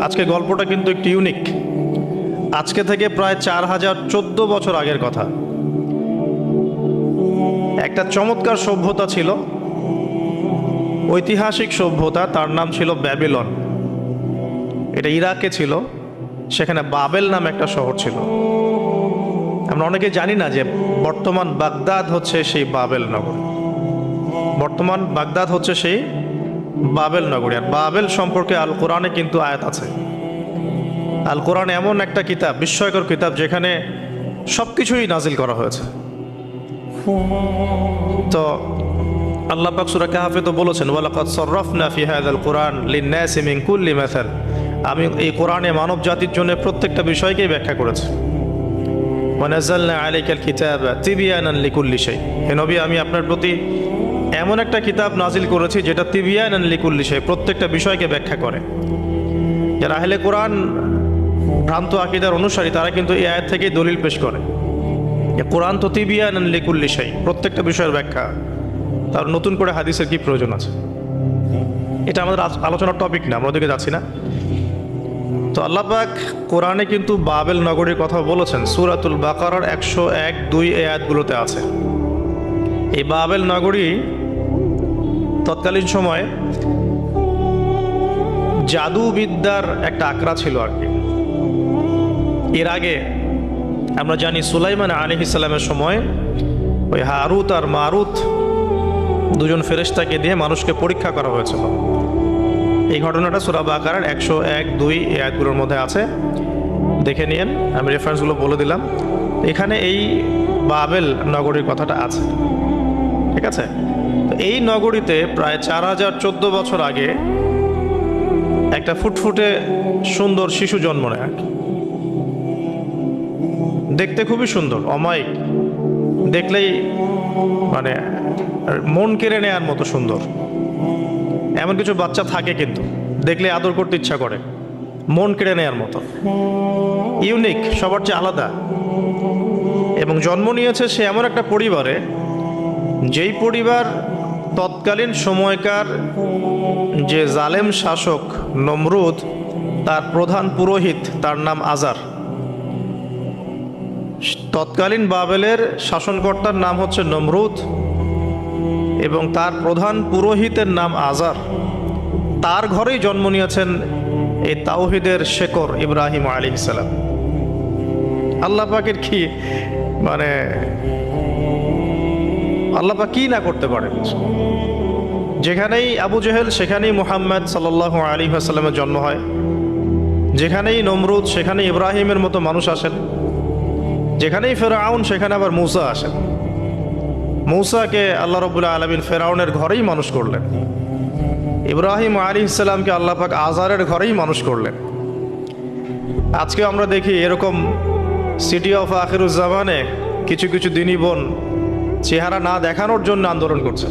আজকে গল্পটা কিন্তু একটু ইউনিক। আজকে থেকে প্রায় 4014 বছর আগের কথা। একটা চমৎকার সভ্যতা ছিল, ঐতিহাসিক সভ্যতা, তার নাম ছিল ব্যাবিলন। এটা ইরাকে ছিল। সেখানে বাবেল নামে একটা শহর ছিল। আমরা অনেকে জানি না যে বর্তমান বাগদাদ হচ্ছে সেই বাবেল নগরী। বর্তমান বাগদাদ হচ্ছে সেই বাবেল নগরী। আর বাবেল সম্পর্কে আল কোরআনে কিন্তু আয়াত আছে। আল কোরআন এমন একটা কিতাব, বিস্ময়কর কিতাব, যেখানে সব কিছুই নাজিল করা হয়েছে। তো আল্লাহ পাক সূরা কাহফে তো বলেছেন, ওয়ালাকাদ সাররাফনা ফি হাযাল কুরআন লিন-নাসি মিন কুল্লি মাসাল। আমি এই কোরআনে মানব জাতির জন্য প্রত্যেকটা বিষয়কেই ব্যাখ্যা করেছি। ওয়া নাযালনা আলাইকাল কিতাবা তিবয়ানান লিকুল্লি শাই। হে নবী, আমি আপনার প্রতি এমন একটা কিতাব নাজিল করেছি যেটা তিবয়ানান লিকুল্লি শাই, প্রত্যেকটা বিষয়কে ব্যাখ্যা করে। যারা আহলে কোরআন ভ্রান্ত আকীদার অনুসারী, তারা কিন্তু এই আয়াত থেকেই দলিল পেশ করে যে কোরআন তো তিবয়ানান লিকুল্লি শাই, প্রত্যেকটা বিষয়ের ব্যাখ্যা। তার নতুন করে হাদিসের কি প্রয়োজন আছে? এটা আমাদের আলোচনার টপিক না, আমরা ওদিকে যাচ্ছি না। তো আল্লাহ পাক কোরআনে কিন্তু বাবেল নগরীর কথা বলেছেন। সূরাতুল বাকারার 101-2 এই আয়াতগুলোতে আছে। এই বাবেল নগরী তৎকালীন সময়ে জাদুবিদ্যার একটা আকড়া ছিল আর কি। এর আগে আমরা জানি সুলাইমান আলাইহিস সালামের সময় ওই হারুত আর মারুত দুজন ফেরেশতাকে দিয়ে মানুষকে পরীক্ষা করা হয়েছিল। এই ঘটনাটা সূরা বাকারার 101-2 এই আয়াতগুলোর মধ্যে আছে, দেখে নিয়েন। আমি রেফারেন্সগুলো বলে দিলাম। এখানে এই বাবেল নগরীর কথাটা আছে, ঠিক আছে? তো এই নগরীতে প্রায় 4014 বছর আগে একটা ফুটফুটে সুন্দর শিশু জন্ম নেয় আর কি। দেখতে খুবই সুন্দর, অমায়িক, দেখলেই মানে মন কেড়ে নেওয়ার মতো সুন্দর। এমন কিছু বাচ্চা থাকে কিন্তু দেখলে আদর করতে ইচ্ছা করে, মন কেড়ে নেওয়ার মতো, ইউনিক, সবার চেয়ে আলাদা। এবং জন্ম নিয়েছে সে এমন একটা পরিবারে, যেই পরিবার তৎকালীন সময়কার যে জালেম শাসক নমরুদ, তার প্রধান পুরোহিত, তার নাম আজার। তৎকালীন বাবেলের শাসনকর্তার নাম হচ্ছে নমরুদ এবং তার প্রধান পুরোহিতের নাম আজার। তার ঘরেই জন্ম নিয়েছেন এই তাওহীদের শেকর ইব্রাহিম আলাইহিস সালাম। আল্লাহ পাকের কি মানে, আল্লাহ পাক কি না করতে পারেন। যেখানেই আবু জেহেল সেখানেই মুহাম্মদ সাল্লাল্লাহু আলাইহি ওয়াসাল্লামের জন্ম হয়। যেখানেই নমরুদ সেখানেই ইব্রাহিমের মতো মানুষ আসেন। যেখানেই ফেরাউন সেখানে আবার মূসা আসেন। মূসাকে আল্লাহ রাব্বুল আলামিন ফেরাউনের ঘরেই মানুষ করলেন। ইব্রাহিম আলাইহিস সালামকে আল্লাহ পাক আজারের ঘরেই মানুষ করলেন। আজকে আমরা দেখি এরকম সিটি অফ আখিরুজ্জামানে কিছু কিছু দিনী বোন চেহারা না দেখানোর জন্য আন্দোলন করছে।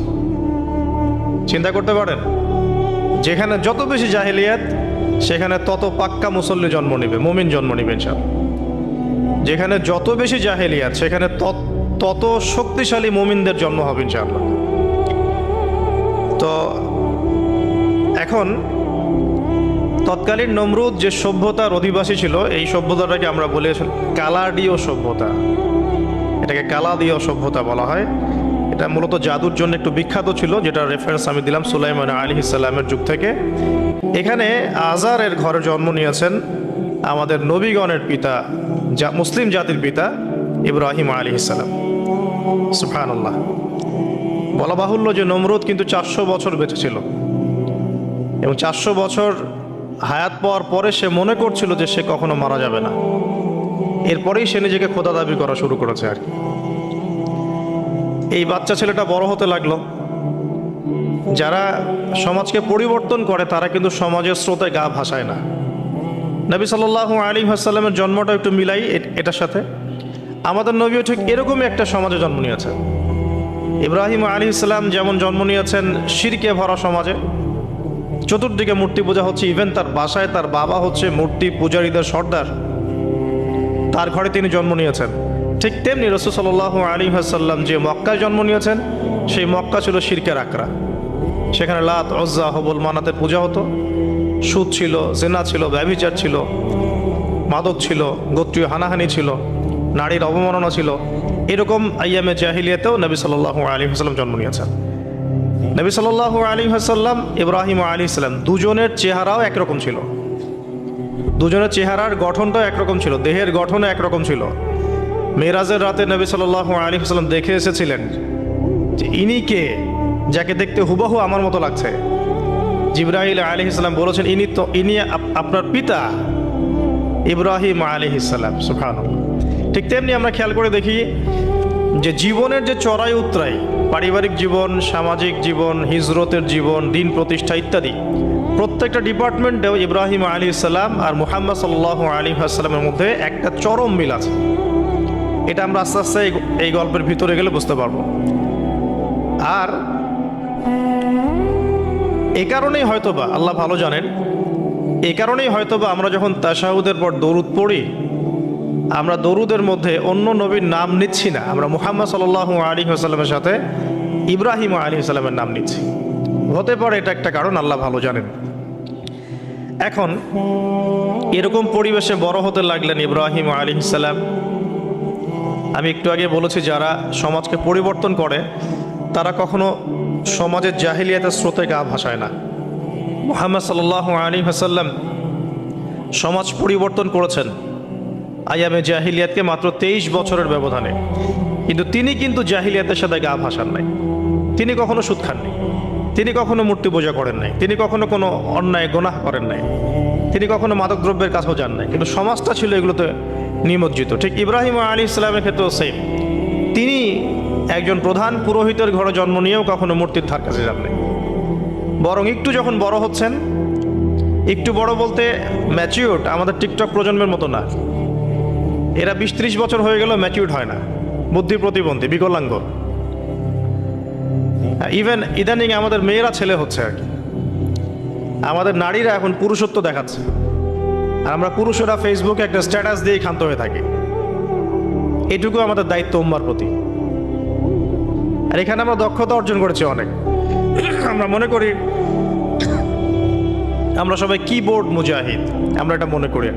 চিন্তা করতে পারেন, যেখানে যত বেশি জাহেলিয়াত সেখানে তত পাক্কা মুসল্লি জন্ম নেবে, মুমিন জন্ম নেবে ইনশাআল্লাহ। যেখানে যত বেশি জাহেলিয়াত সেখানে তত শক্তিশালী মুমিনদের জন্ম হবে ইনশাআল্লাহ। তো এখন তৎকালীন নমরুদ যে সভ্যতার অধিবাসী ছিল, এই সভ্যতাটাকে আমরা বলি কালাডীয় সভ্যতা। এটাকে কালাদীয় সভ্যতা বলা হয়। এটা মূলত জাদুর জন্য একটু বিখ্যাত ছিল, যেটা রেফারেন্স আমি দিলাম সুলাইমান আলাইহিস সালামের যুগ থেকে। এখানে আজারের ঘরে জন্ম নিয়েছেন আমাদের নবীগণের পিতা, মুসলিম জাতির পিতা ইব্রাহিম আলাইহিস সালাম। সুবহানাল্লাহ। বলা বাহুল্য যে নমরুদ কিন্তু 400 বছর বেঁচে ছিল এবং 400 বছর হায়াত পাওয়ার পরে সে মনে করছিল যে সে কখনো মারা যাবে না। এরপরেই সে নিজেকে খোদা দাবি করা শুরু করেছে আর কি। এই বাচ্চা ছেলেটা বড় হতে লাগলো। যারা সমাজকে পরিবর্তন করে তারা কিন্তু সমাজের স্রোতে গা ভাসায় না। নবী সাল্লাল্লাহু আলাইহি ওয়াসাল্লামের জন্মটা একটু মিলাই এটার সাথে। আমাদের নবীও ঠিক এরকমই একটা সমাজে জন্ম নিয়েছেন। ইব্রাহিম আলাইহিস সালাম যেমন জন্ম নিয়েছেন শিরকে ভরা সমাজে, চতুর্দিকে মূর্তি পূজা হচ্ছে, ইভেন তার বাসায় তার বাবা হচ্ছে মূর্তি পূজারীদের সর্দার, তার ঘরে তিনি জন্ম নিয়েছেন। ঠিক তেমনি রাসূল সাল্লাল্লাহু আলাইহি ওয়াসাল্লাম যে মক্কায় জন্ম নিয়েছেন, সেই মক্কা ছিল শিরকের আকড়া। সেখানে লাত, উজ্জা, হবল, মানাতের পূজা হতো। সুদ ছিল, জেনা ছিল, ব্যভিচার ছিল, মাদক ছিল, গোত্রীয় হানাহানি ছিল, নারীর অবমাননা ছিল। এরকম আইয়ামে জাহিলিয়াতেও নবী সাল্লাল্লাহু আলাইহি ওয়াসাল্লাম জন্ম নিয়েছেন। নবী সাল্লাল্লাহু আলাইহি ওয়াসাল্লাম, ইব্রাহিম আলাইহিস সালাম, দুজনের চেহারাও একরকম ছিল। দুজনের চেহারার গঠনটাও একরকম ছিল, দেহের গঠনও একরকম ছিল। মেরাজের রাতে নবী সাল্লাল্লাহু আলাইহি ওয়াসাল্লাম দেখে এসেছিলেন যে ইনি কে, যাকে দেখতে হুবহু আমার মতো লাগছে। জিবরাইল আলাইহিস সালাম বলেছেন, ইনি আপনার পিতা ইব্রাহিম আলাইহিস সালাম। সুবহানাল্লাহ। ঠিক তেমনি আমরা খেয়াল করে দেখি যে জীবনের যে চড়াই উতরাই, পারিবারিক জীবন, সামাজিক জীবন, হিজরতের জীবন, দিন প্রতিষ্ঠা ইত্যাদি, প্রত্যেকটা ডিপার্টমেন্টেও ইব্রাহিম আলাইহিস সালাম আর মুহাম্মদ সাল্লাল্লাহু আলাইহি ওয়াসাল্লামের মধ্যে একটা চরম মিল আছে। এটা আমরা আস্তে আস্তে এই গল্পের ভিতরে গেলে বুঝতে পারবো। আর এ কারণেই হয়তোবা আল্লাহ ভালো জানেন, এ কারণেই হয়তোবা আমরা যখন তাশাহুদের পর দরুদ পড়ি, আমরা দরুদের মধ্যে অন্য নবীর নাম নিচ্ছি না, আমরা মুহাম্মদ সাল্লাল্লাহু আলাইহি ওয়াসাল্লামের সাথে ইব্রাহিম আলাইহিস সালামের নাম নিচ্ছি। হতে পারে এটা একটা কারণ, আল্লাহ ভালো জানেন। এখন এরকম পরিবেশে বড় হতে লাগলেন ইব্রাহিম আলাইহিস সালাম। আমি একটু আগে বলেছি, যারা সমাজকে পরিবর্তন করে তারা কখনো সমাজের জাহিলিয়াতের স্রোতে গা ভাসায় না। মুহাম্মদ সাল্লাল্লাহু আলাইহি ওয়াসাল্লাম সমাজ পরিবর্তন করেছেন আইয়ামে জাহিলিয়াতকে মাত্র 23 বছরের ব্যবধানে, কিন্তু তিনি কিন্তু জাহিলিয়াতের সাথে গা ভাসান নাই। তিনি কখনো সুদ খাননি, তিনি কখনো মূর্তি পূজা করেন নাই, তিনি কখনো কোনো অন্যায় গুনাহ করেন নাই, তিনি কখনো মাদক দ্রব্যের কাছেও যান নাই, কিন্তু সমাজটা ছিল এগুলোতে নিমজ্জিত। ঠিক ইব্রাহিম আলাইহিস সালামের ক্ষেত্রেও সেম। তিনি একজন প্রধান পুরোহিতের ঘরে জন্ম নিয়েও কখনো মূর্তির ধার কাছে যান নাই। বরং একটু যখন বড় হচ্ছেন, একটু বড় বলতে ম্যাচিউরড, আমাদের টিকটক প্রজন্মের মতো না, এরা 20-30 বছর হয়ে গেল ম্যাচিউরড হয় না, বুদ্ধি প্রতিবন্ধী, বিকলাঙ্গ। ইভেন ইদানিং আমাদের মেয়েরা ছেলে হচ্ছে আর কি। আমাদের নারীরা এখন পুরুষত্ব দেখাচ্ছে, আর আমরা পুরুষেরা ফেসবুকে একটা স্ট্যাটাস দিয়ে ক্ষান্ত হয়ে থাকি। এটুকু আমাদের দায়িত্ব উম্মার প্রতি। আর এখানে আমরা দক্ষতা অর্জন করেছি অনেক। আমরা মনে করি আমরা সবাই কিবোর্ড মুজাহিদ, আমরা এটা মনে করি।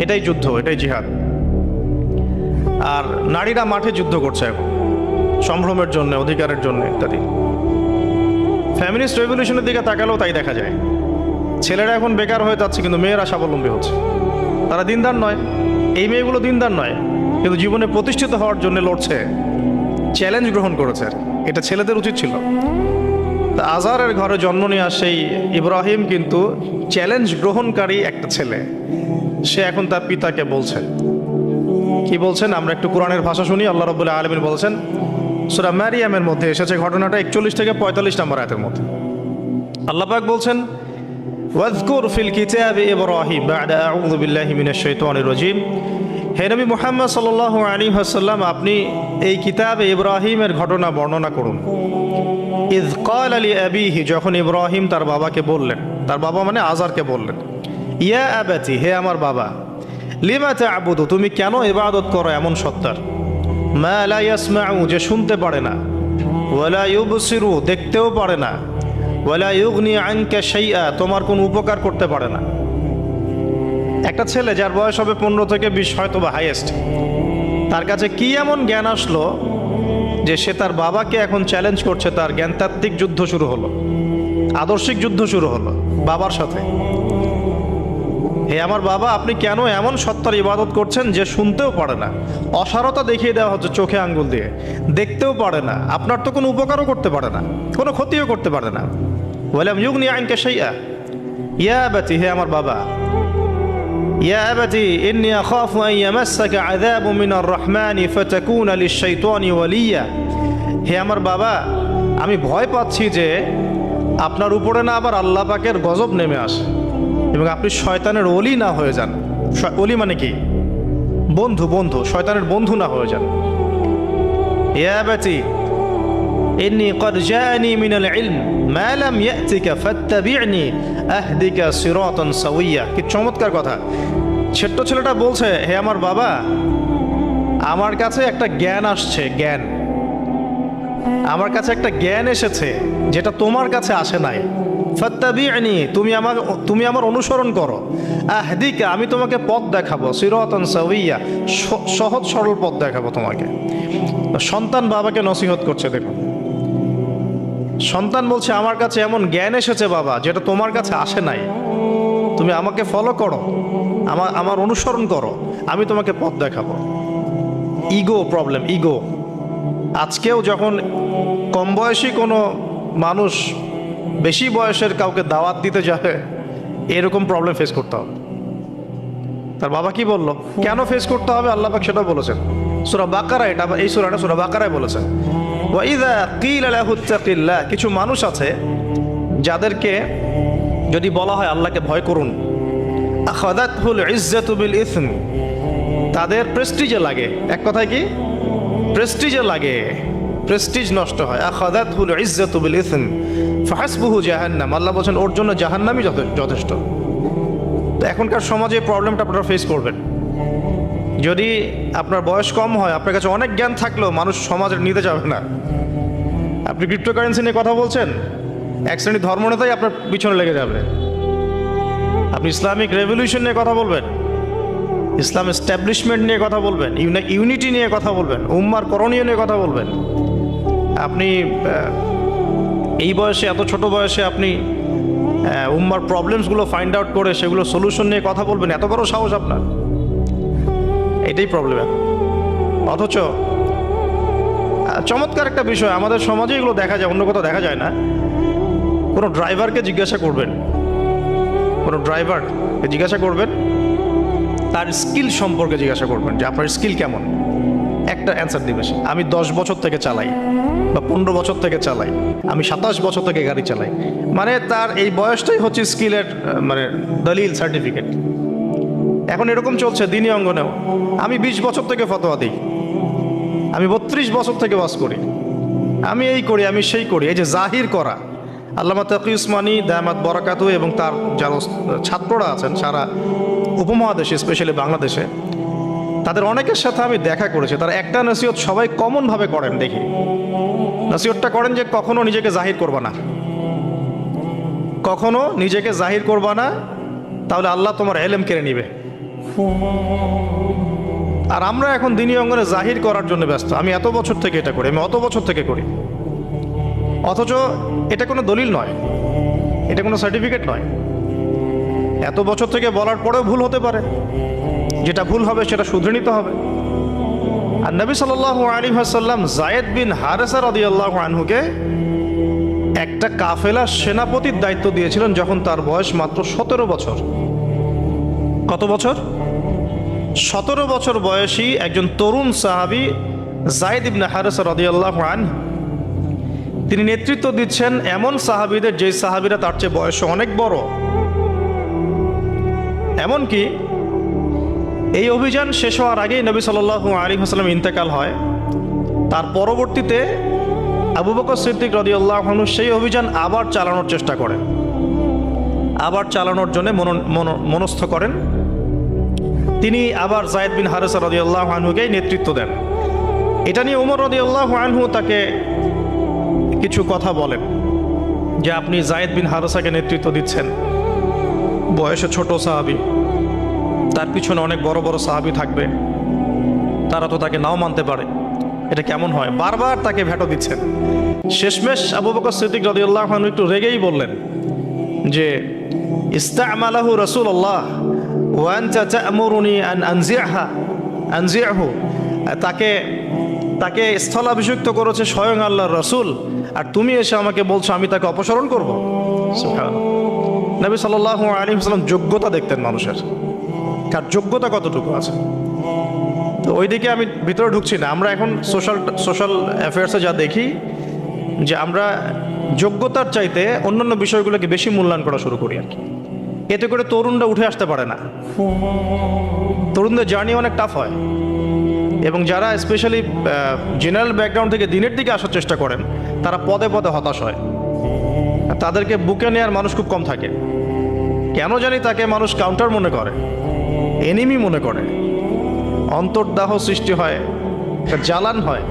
এটাই যুদ্ধ, এটাই জিহাদ। আর নারীরা মাঠে যুদ্ধ করছে এখন, সম্ভ্রমের জন্য, অধিকারের জন্য ইত্যাদি। ফ্যামিলিস্ট রেভলিউশনের দিকে তাকালেও তাই দেখা যায়। ছেলেরা এখন বেকার হয়ে যাচ্ছে, কিন্তু মেয়েরা স্বাবলম্বী হচ্ছে। তারা দিনদার নয়, এই মেয়েগুলো দিনদার নয়, কিন্তু জীবনে প্রতিষ্ঠিত হওয়ার জন্য লড়ছে, চ্যালেঞ্জ গ্রহণ করেছে। এটা ছেলেদের উচিত ছিল। তা আজারের ঘরে জন্ম নেওয়া সেই ইব্রাহিম কিন্তু চ্যালেঞ্জ গ্রহণকারী একটা ছেলে। সে এখন তার পিতাকে বলছেন, কি বলছেন আমরা একটু কোরআনের ভাষা শুনি। আল্লাহ রাব্বুল আলামিন বলছেন, সূরা মারিয়ামের মধ্যে এসেছে ঘটনাটা 41 থেকে 45 নম্বর আয়াতের মধ্যে। আল্লাহ পাক বলছেন, ওয়াজকুর ফিল কিতাবি ইব্রাহিম বা'দা আউযু বিল্লাহি মিনাশ শাইতানির রাজীম। হে নবী মুহাম্মদ সাল্লাল্লাহু আলাইহি ওয়াসাল্লাম, আপনি এই কিতাবে ইব্রাহিমের ঘটনা বর্ণনা করুন। ইয ক্বালা লিআবিহি, যখন ইব্রাহিম তার বাবাকে বললেন, তার বাবা মানে আজারকে বললেন, ইয়া আবাতি, হে আমার বাবা, লিমা তা'বুদু, তুমি কেন ইবাদত করো এমন সত্তার, মা লা ইয়াসমাউ, যে শুনতে পারে না, ওয়ালা ইউবসিরু, দেখতেও পারে না, ওয়ালা ইউগনি আনকা শাইআ, তোমার কোনো উপকার করতে পারে না। একটা ছেলে যার বয়স হবে 15 থেকে 20, হয়তো বা হাইয়েস্ট, তার কাছে কি এমন জ্ঞান আসলো যে সে তার বাবাকে এখন চ্যালেঞ্জ করছে। তার জ্ঞানতাত্ত্বিক যুদ্ধ শুরু হলো, আদর্শিক যুদ্ধ শুরু হলো বাবার সাথে। হে আমার বাবা, আপনি কেন এমন সত্তার ইবাদত করছেন যে শুনতেও পারে না? অসারতা দেখিয়ে দেওয়া হচ্ছে চোখে আঙ্গুল দিয়ে, দেখতেও পারে না, আপনার তো কোনো উপকারও করতে পারে না, কোনো ক্ষতিও করতে পারে না। ওয়ালাম ইউগনি আনকা শাইআ, ইয়া আবাতি, হে আমার বাবা, ইয়া আবাতি ইন্নী আখাফু আন ইয়ামাসসাকা আযাবু মিনার রাহমানি ফাতাকুনা লিশ-শাইতানি ওয়ালিয়া, হে আমার বাবা, আমি ভয় পাচ্ছি যে আপনার উপরে না আবার আল্লাহ পাকের গজব নেমে আসে এবং আপনি শয়তানের ওলি না হয়ে যান। ওলি মানে কি? বন্ধু, বন্ধু, শয়তানের বন্ধু না হয়ে যান। ইয়া আবাতি ইন্নী ক্বাদ জাআনি মিনাল ইলম মা লাম ইয়াতিকা ফাত্তাবি'নি আহদিকা সিরাতান সাওয়িয়া। কি চমৎকার কথা! ছোট্ট ছেলেটা বলছে, হে আমার বাবা, আমার কাছে একটা জ্ঞান আসছে, জ্ঞান, আমার কাছে একটা জ্ঞান এসেছে যেটা তোমার কাছে আসে নাই। ফাত্তাবি'নি, তুমি আমার অনুসরণ করো। আহদিকা, আমি তোমাকে পথ দেখাবো। সিরাতান সাওয়িয়া, সহজ সরল পথ দেখাবো তোমাকে। সন্তান বাবাকে নসিহত করছে, দেখুন সন্তান বলছে আমার কাছে এমন জ্ঞান এসেছে বাবা যেটা তোমার কাছে আসে নাই, তুমি আমাকে ফলো করো, আমার অনুসরণ করো, আমি তোমাকে পথ দেখাবো। Ego problem, ego. আজকেও যখন কম বয়সী কোনো মানুষ বেশি বয়সের কাউকে দাওয়াত দিতে যাবে, এরকম প্রবলেম ফেস করতে হবে। তার বাবা কি বললো, কেন ফেস করতে হবে আল্লাহ পাক সেটা বলেছেন সূরা বাকারা, এটা এই সূরাটা সূরা বাকারায় বলেছেন। ওয়া ইযা কিলা লাহু ইত্তাকিল্লাহ, কিছু মানুষ আছে যাদেরকে যদি বলা হয় আল্লাহকে ভয় করুন, আখাযাতহুল ইজ্জাতু বিল ইসম, তাদের প্রেস্টিজে লাগে। এক কথায় কি, প্রেস্টিজে লাগে, প্রেস্টিজ নষ্ট হয়। আখাযাতহুল ইজ্জাতু বিল ইসম ফাহাসবুহু জাহান্নাম, আল্লাহ বলেন ওর জন্য জাহান্নামই যথেষ্ট। তো এখনকার সমাজে প্রবলেমটা আপনারা ফেস করবেন। যদি আপনার বয়স কম হয়, আপনার কাছে অনেক জ্ঞান থাকলেও মানুষ সমাজের নিতে যাবে না। আপনি ক্রিপ্টোকারেন্সি নিয়ে কথা বলছেন, এক শ্রেণী ধর্মনেতাই আপনার পিছনে লেগে যাবে। আপনি ইসলামিক রেভলিউশন নিয়ে কথা বলবেন, ইসলাম এস্টাবলিশমেন্ট নিয়ে কথা বলবেন, ইউনিটি নিয়ে কথা বলবেন, উম্মার করণীয় নিয়ে কথা বলবেন। আপনি এই বয়সে, এত ছোট বয়সে আপনি উম্মার প্রবলেমসগুলো ফাইন্ড আউট করে সেগুলো সলিউশন নিয়ে কথা বলবেন, এত বড় সাহস আপনার? এটাই প্রবলেম। অথচ চমৎকার একটা বিষয়, আমাদের সমাজে এগুলো দেখা যায়, অন্য কোথাও দেখা যায় না। কোনো ড্রাইভারকে জিজ্ঞাসা করবেন, কোনো ড্রাইভারকে জিজ্ঞাসা করবেন, তার স্কিল সম্পর্কে জিজ্ঞাসা করবেন যে আপনার স্কিল কেমন। একটা অ্যান্সার দিবে সে, আমি 10 বছর থেকে চালাই, বা 15 বছর থেকে চালাই, আমি 27 বছর থেকে গাড়ি চালাই। মানে তার এই বয়সটাই হচ্ছে স্কিলের মানে দলিল, সার্টিফিকেট। এখন এরকম চলছে দ্বীনি অঙ্গনেও। আমি 20 বছর থেকে ফতোয়া দিই, আমি 32 বছর থেকে ওয়াজ করি, আমি এই করি, আমি সেই করি। এই যে জাহির করা, আল্লামা তাকি উসমানী দামাত বরাকাতুহু এবং তার যারা ছাত্ররা আছেন সারা উপমহাদেশে, স্পেশালি বাংলাদেশে, তাদের অনেকের সাথে আমি দেখা করেছি। তারা একটা নসিহত সবাই কমনভাবে করেন, দেখি নসিহতটা করেন যে কখনো নিজেকে জাহির করবা না, কখনো নিজেকে জাহির করবা না, তাহলে আল্লাহ তোমার ইলম কেড়ে নিবে। আর আমরা এখন দ্বীনি অঙ্গনে জাহির করার জন্য ব্যস্ত। আমি এত বছর থেকে এটা করি, আমি অত বছর থেকে করি, অথচ এটা কোনো দলিল নয়, এটা কোনো সার্টিফিকেট নয়। এত বছর থেকে বলার পরেও ভুল হতে পারে, যেটা ভুল হবে সেটা শুধরে নিতে হবে। আর নবী সাল্লাল্লাহু আলাইহি ওয়াসাল্লাম যায়েদ বিন হারেসা রাদিয়াল্লাহু আনহুকে একটা কাফেলার সেনাপতির দায়িত্ব দিয়েছিলেন যখন তার বয়স মাত্র 17 বছর। কত বছর? 17 বছর বয়সী একজন তরুণ সাহাবী যায়েদ ইবনে হারেসা রাদিয়াল্লাহু আনহু, তিনি নেতৃত্ব দিচ্ছেন এমন সাহাবীদের যে সাহাবীরা তার চেয়ে বয়সে অনেক বড়। এমনকি এই অভিযান শেষ হওয়ার আগেই নবী সাল্লাল্লাহু আলাইহি ওয়াসাল্লাম ইন্তেকাল হয়। তার পরবর্তীতে আবু বকর সিদ্দিক রাদিয়াল্লাহু আনহু সেই অভিযান আবার চালানোর চেষ্টা করেন, আবার চালানোর জন্য মনস্থ করেন। তিনি আবার যায়েদ বিন হারেসা রাদিয়াল্লাহু আনহুকেই নেতৃত্ব দেন। এটা নিয়ে ওমর রাদিয়াল্লাহু আনহু তাকে কিছু কথা বলেন যে আপনি যায়েদ বিন হারেসাকে নেতৃত্ব দিচ্ছেন, বয়সে ছোট সাহাবী, তার পিছনে অনেক বড় বড় সাহাবী থাকবে, তারা তো তাকে নাও মানতে পারে, এটা কেমন হয়? বারবার তাকে ভেটো দিচ্ছেন। শেষমেশ আবু বকর সিদ্দিক রাদিয়াল্লাহু আনহু একটু রেগেই বললেন যে ইস্তা'মালাহু রাসূলুল্লাহ ওয়া আনতা তা'মুরুনি আন আনজি'হু, তাকে স্থলাভিষিক্ত করেছে স্বয়ং আল্লাহর রাসূল, আর তুমি এসে আমাকে বলছো আমি তাকে অপসারণ করব। সুবহানাল্লাহ। নবী সাল্লাল্লাহু আলাইহি ওয়াসাল্লাম যোগ্যতা দেখতেন মানুষের, কার যোগ্যতা কতটুকু আছে। তো ওইদিকে আমি ভিতরে ঢুকছি না। আমরা এখন সোশ্যাল অ্যাফেয়ার্সে যা দেখি যে আমরা যোগ্যতার চাইতে অন্যান্য বিষয়গুলোকে বেশি মূল্যায়ন করা শুরু করি আর কি। এতে করে তরুণরা উঠে আসতে পারে না, তরুণদের জার্নি অনেক টাফ হয়। এবং যারা স্পেশালি জেনারেল ব্যাকগ্রাউন্ড থেকে দিনের দিকে আসার চেষ্টা করেন, তারা পদে পদে হতাশ হয়। তাদেরকে বুকে নেওয়ার মানুষ খুব কম থাকে। কেন জানি তাকে মানুষ কাউন্টার মনে করে, এনিমি মনে করে, অন্তর্দাহ সৃষ্টি হয়, জ্বালান হয়।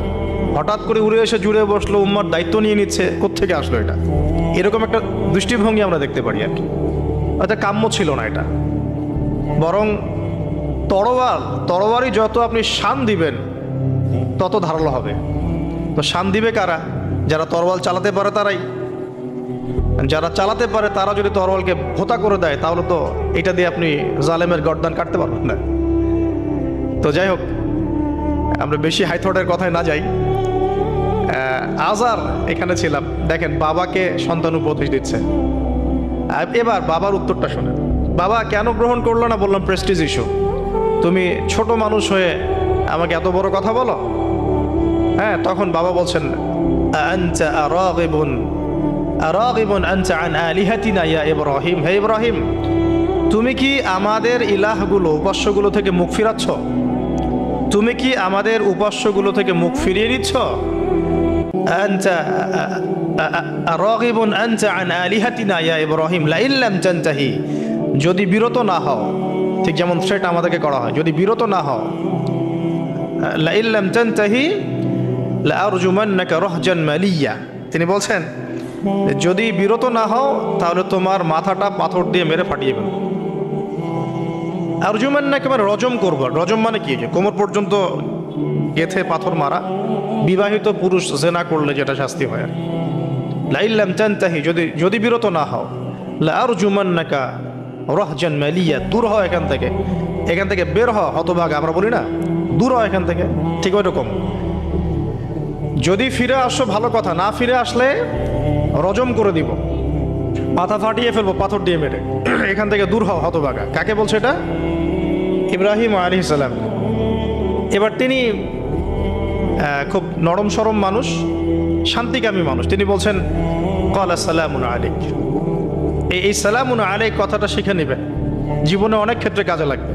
হঠাৎ করে উড়ে এসে জুড়ে বসলো, উম্মার দায়িত্ব নিয়ে নিচ্ছে, কোত্থেকে আসলো এটা? এরকম একটা দৃষ্টিভঙ্গি আমরা দেখতে পারি আর কি। এটা কাম্য ছিল না এটা। বরং তরবারি যত আপনি শান দিবেন তত ধারালো হবে। তো শান দিবে কারা? যারা তরোয়াল চালাতে পারে তারাই। যারা চালাতে পারে তারা যদি তরোয়ালকে ভোতা করে দেয় তাহলে তো এটা দিয়ে আপনি জালেমের গর্দান কাটতে পারবেন না। তো যাই হোক, আমরা বেশি হাইথটের কথায় না যাই। আজার এখানে ছিলাম, দেখেন বাবাকে সন্তান উপদেশ দিচ্ছে। এবার বাবার উত্তরটা শোনেন। বাবা কেন গ্রহণ করলো না? বললাম প্রেস্টিজ ইস্যু। তুমি ছোট মানুষ হয়ে আমাকে এত বড় কথা বলো? হ্যাঁ, তখন বাবা বলছেন, আনতা আরাগিবুন আনতা আন আলিহাতিনা ইয়া ইব্রাহিম। হে ইব্রাহিম, তুমি কি আমাদের ইলাহগুলো, উপাস্যগুলো থেকে মুখ ফিরাচ্ছ? তুমি কি আমাদের উপাস্যগুলো থেকে মুখ ফিরিয়ে নিচ্ছ? আনতা আরাগিবুন আনতা আন আলিহাতিনা ইয়া ইব্রাহিম লাইন লাম তানতাহি। যদি বিরত না হও, ঠিক যেমন থ্রেট আমাদেরকে করা হয়, যদি বিরত না হও, লাইন লাম তানতাহি লাআরজুমান্নাকা রাহজান মালিয়া। তিনি বলছেন যদি বিরত না হও তাহলে তোমার মাথাটা পাথর দিয়ে মেরে ফাটিয়ে ফেলব। আরজুমান্নাকা মানে রজম করব। রজম মানে কি? কোমর পর্যন্ত গেথে পাথর মারা। বিবাহিত পুরুষ জেনা করলে যেটা শাস্তি হয়। লাইন লাম তানতাহি, যদি বিরত না হও, লাআরজুমান্নাকা রাহজান মালিয়া, দূর হও এখান থেকে বের হও, হতভাগা আমরা বলি না, দূর হও এখান থেকে। ঠিক ওই রকম, যদি ফিরে আসো ভালো কথা, না ফিরে আসলে রজম করে দিব, মাথা ফাটিয়ে ফেলবো পাথর দিয়ে মেরে। এখান থেকে দূর হও হতভাগা। কাকে বলছে এটা? ইব্রাহিম আলাইহিস সালাম। এবার তিনি খুব নরম সরম মানুষ, শান্তিকামী মানুষ। তিনি বলছেন ক্বালা সালামুন আলাইক। এই সালামুন আলাইক কথাটা শিখে নেবেন, জীবনে অনেক ক্ষেত্রে কাজে লাগবে।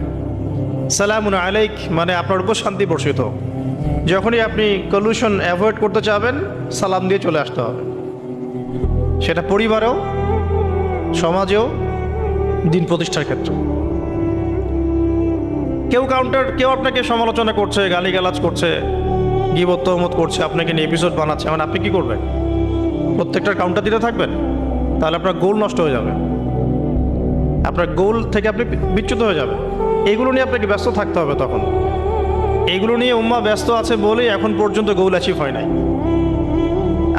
সালামুন আলাইক মানে আপনার উপর শান্তি বর্ষিত হোক। যখনই আপনি কলিউশন অ্যাভয়েড করতে চাবেন, সালাম দিয়ে চলে আসতে হবে। সেটা পরিবারেও, সমাজেও, দিন প্রতিষ্ঠার ক্ষেত্রে। কেউ আপনাকে সমালোচনা করছে, গালিগালাজ করছে, গীবত তহমত করছে, আপনাকে নিয়ে এপিসোড বানাচ্ছে, মানে আপনি কি করবেন? প্রত্যেকটার কাউন্টার দিতে থাকবেন? তাহলে আপনার গোল নষ্ট হয়ে যাবে, আপনার গোল থেকে আপনি বিচ্যুত হয়ে যাবেন। এগুলো নিয়ে আপনাকে ব্যস্ত থাকতে হবে। তখন এগুলো নিয়ে উম্মাহ ব্যস্ত আছে বলেই এখন পর্যন্ত গোল অ্যাচিভ হয় নাই।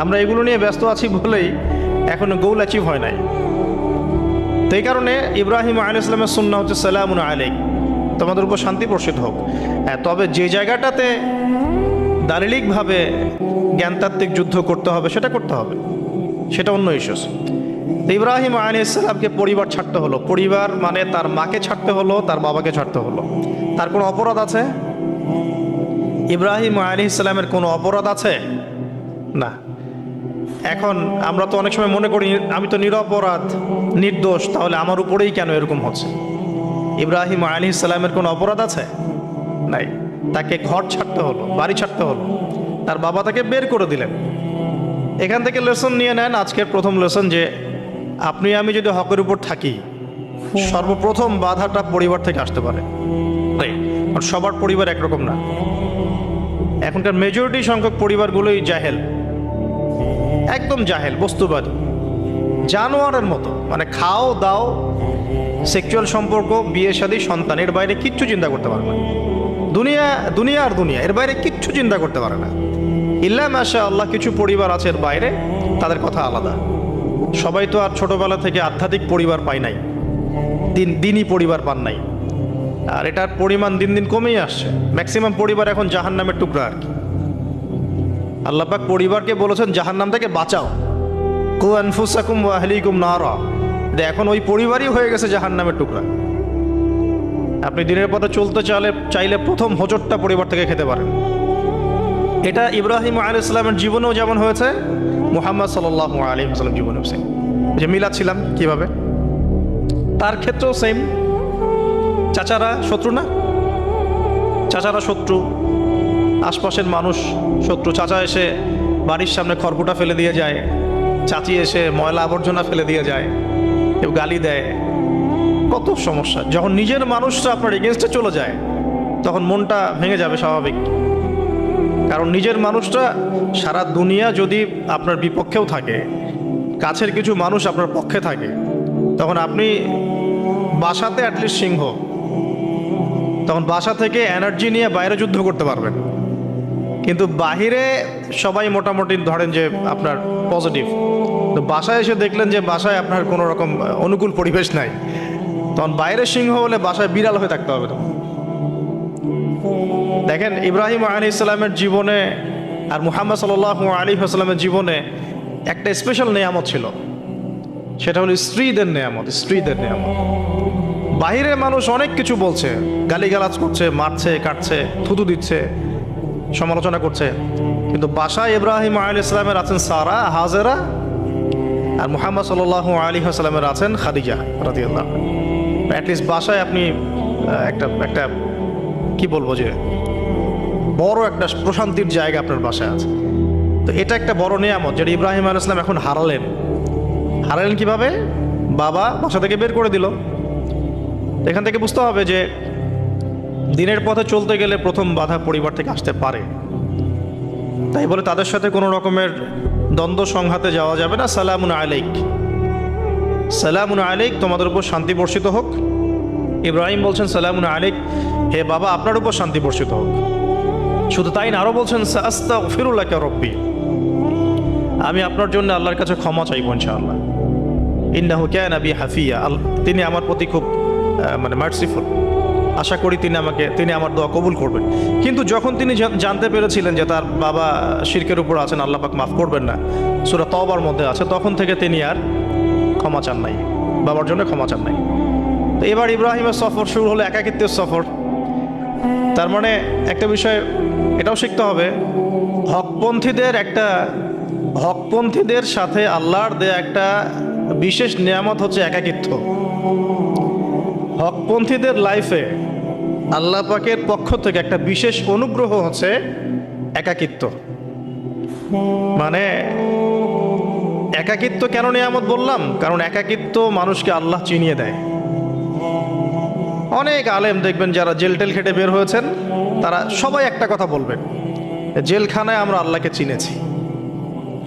আমরা এগুলো নিয়ে ব্যস্ত আছি বলেই এখনো গোল অ্যাচিভ হয় নাই। তো এই কারণে ইব্রাহিম আলাইহিস সালামের সুন্নাহ হচ্ছে সালামুন আলাইক, তোমাদের উপর শান্তি বর্ষিত হোক। তবে যে জায়গাটাতে দালিলিকভাবে জ্ঞানতাত্ত্বিক যুদ্ধ করতে হবে সেটা করতে হবে, সেটা অন্য ইস্যুস। ইব্রাহিম আলাইহিস সালামকে পরিবার ছাড়তে হলো। পরিবার মানে তার মাকে ছাড়তে হলো, তার বাবাকে ছাড়তে হলো। তার কোনো অপরাধ আছে? ইব্রাহিম আলাইহিস সালামের কোনো অপরাধ আছে? না। এখন আমরা তো অনেক সময় মনে করি আমি তো নিরপরাধ, নির্দোষ, তাহলে আমার উপরেই কেন এরকম হচ্ছে? ইব্রাহিম আলাইহিস সালামের কোনো অপরাধ আছে? নাই। তাকে ঘর ছাড়তে হলো, বাড়ি ছাড়তে হলো, তার বাবা তাকে বের করে দিলেন। এখান থেকে লেসন নিয়ে নেন, আজকের প্রথম লেসন, যে আপনি আমি যদি হকের উপর থাকি, সর্বপ্রথম বাধাটা পরিবার থেকে আসতে পারে। কারণ সবার পরিবার একরকম না। এখনকার মেজরিটি সংখ্যক পরিবারগুলোই জাহেল, একদম জাহেল, বস্তুবাদী, জানোয়ারের মতো। মানে খাও দাও, সেক্সুয়াল সম্পর্ক, বিয়ে শাদী, সন্তান, এর বাইরে কিচ্ছু চিন্তা করতে পারে না। দুনিয়া আর দুনিয়া, এর বাইরে কিচ্ছু চিন্তা করতে পারে না। ইল্লা মাশা আল্লাহ, কিছু পরিবার আছে এর বাইরে, তাদের কথা আলাদা। সবাই তো আর ছোটবেলা থেকে আধ্যাত্মিক পরিবার পায় নাই, দিনই পরিবার পান নাই। আর এটার পরিমাণ দিন দিন কমেই আসছে। ম্যাক্সিমাম পরিবার এখন জাহান্নামের টুকরা আর কি। আল্লাহ পাক পরিবারকে বলেছেন জাহান্নাম থেকে বাঁচাও, কু আনফুসাকুম ওয়া আহলিকুম নারা। এখন ওই পরিবারই হয়ে গেছে জাহান্নামের টুকরা। আপনি দিনের পথে চলতে চাইলে প্রথম হোঁচটটা পরিবার থেকে খেতে পারেন। এটা ইব্রাহিম আলাইহিস সালামের জীবনেও যেমন হয়েছে, মুহাম্মদ সাল্লাল্লাহু আলাইহি ওয়াসাল্লাম জীবনেও সেম। যে মিলাচ্ছিলাম কিভাবে, তার ক্ষেত্রেও সেম। চাচারা শত্রু না? চাচারা শত্রু, আশপাশের মানুষ শত্রু। চাচা এসে বাড়ির সামনে খড়কুটা ফেলে দিয়ে যায়, চাচি এসে ময়লা আবর্জনা ফেলে দিয়ে যায়, কেউ গালি দেয়, কত সমস্যা। যখন নিজের মানুষরা আপনার এগেনস্টে চলে যায় তখন মনটা ভেঙে যাবে, স্বাভাবিক। কারণ নিজের মানুষটা সারা দুনিয়া যদি আপনার বিপক্ষেও থাকে, কাছের কিছু মানুষ আপনার পক্ষে থাকে, তখন আপনি বাসাতে অ্যাটলিস্ট সিংহ, তখন বাসা থেকে এনার্জি নিয়ে বাইরে যুদ্ধ করতে পারবেন। কিন্তু বাহিরে সবাই মোটামুটি ধরেন যে আপনার পজিটিভ, তো বাসায় এসে দেখলেন যে বাসায় আপনার কোনো রকম অনুকূল পরিবেশ নাই, তখন বাইরে সিংহ হলে বাসায় বিড়াল হয়ে থাকতে হবে। তখন দেখেন ইব্রাহিম আলাইহিস সালামের জীবনে আর মুহাম্মদ সাল্লাল্লাহু আলাইহি ওয়াসাল্লামের জীবনে একটা স্পেশাল নেয়ামত ছিল, সেটা হলো স্ত্রীদের নেয়ামত। স্ত্রীদের নেয়ামত। বাহিরের মানুষ অনেক কিছু বলছে, গালিগালাজ করছে, মারছে, কাটছে, থুতু দিচ্ছে, সমালোচনা করছে, কিন্তু বাসায় ইব্রাহিম আলাইহিস সালামের আছেন সারা, হাজেরা, আর মুহাম্মদ সাল্লাল্লাহু আলাইহি ওয়াসাল্লামের আছেন খাদিজা রাদিয়াল্লাহু আনহা। অ্যাটলিস্ট বাসায় আপনি একটা কি বলবো যে বড় একটা প্রশান্তির জায়গা আপনার বাসায় আছে। তো এটা একটা বড় নিয়ামত যেটা ইব্রাহিম আলাইহিস সালাম এখন হারালেন। হারালেন কিভাবে? বাবা বাসা থেকে বের করে দিল। এখান থেকে বুঝতে হবে যে দিনের পথে চলতে গেলে প্রথম বাধা পরিবার থেকে আসতে পারে, তাই বলে তাদের সাথে কোনো রকমের দ্বন্দ্ব সংঘাতে যাওয়া যাবে না। সালামুন আলাইক, সালামুন আলাইক, তোমাদের উপর শান্তি বর্ষিত হোক। ইব্রাহিম বলছেন সালামুন আলাইক, হে বাবা আপনার উপর শান্তি বর্ষিত হোক। শুধু তাই না, আরও বলছেন আস্তাগফিরু লাকা রব্বি, আমি আপনার জন্য আল্লাহর কাছে ক্ষমা চাইব ইনশাআল্লাহ। ইন্নাহু কানা বি হাফিয়া, তিনি আমার প্রতি খুব মার্সিফুল, আশা করি তিনি আমার দোয়া কবুল করবেন। কিন্তু যখন তিনি জানতে পেরেছিলেন যে তার বাবা শিরকের উপর আছেন, আল্লাহ পাক মাফ করবেন না, সূরা তওবার মধ্যে আছে, তখন থেকে তিনি আর ক্ষমা চান নাই, বাবার জন্য ক্ষমা চান নাই। তো এবার ইব্রাহিমের সফর শুরু হলো একাকিত্বের সফর। তার মানে একটা বিষয় এটাও শিখতে হবে, হকপন্থীদের সাথে আল্লাহর দেয়া একটা বিশেষ নিয়ামত হচ্ছে একাকিত্ব। হকপন্থীদের লাইফে আল্লাহ পাকের পক্ষ থেকে একটা বিশেষ অনুগ্রহ হচ্ছে একাকিত্ব। মানে একাকিত্ব কেন নিয়ামত বললাম? কারণ একাকিত্ব মানুষকে আল্লাহ চিনিয়ে দেয়। অনেক আলেম দেখবেন যারা জেল টেল খেটে বের হয়েছেন, তারা সবাই একটা কথা বলবেন, জেলখানায় আমরা আল্লাহকে চিনেছি।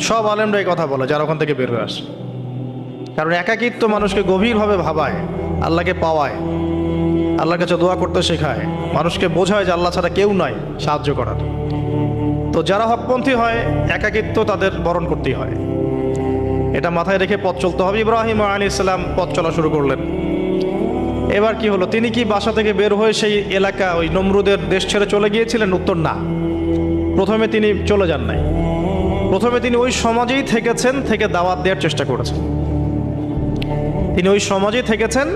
সব আলেমরা এই কথা বলে যারা ওখান থেকে বের হয়ে আসে। কারণ একাকিত্ব মানুষকে গভীরভাবে ভাবায়, আল্লাহকে পাওয়ায়, আল্লাহর কাছে দোয়া করতে শেখায়, মানুষকে বোঝায় যে আল্লাহ ছাড়া কেউ নাই সাহায্য করার। তো যারা হকপন্থী হয় একাকিত্ব তাদের বরণ করতেই হয়, এটা মাথায় রেখে পথ চলতে হবে। ইব্রাহিম আলাইহিস সালাম পথ চলা শুরু করলেন। এবার কি হলো? তিনি কি বাসা থেকে বের হয়ে সেই এলাকা, ওই নমরুদের দেশ ছেড়ে চলে গিয়েছিলেন? উত্তর না। প্রথমে তিনি চলে যান নাই, প্রথমে তিনি ওই সমাজেই থেকেছেন, থেকে দাওয়াত দেওয়ার চেষ্টা করেছেন। তিনি ওই সমাজেই থেকেছেন,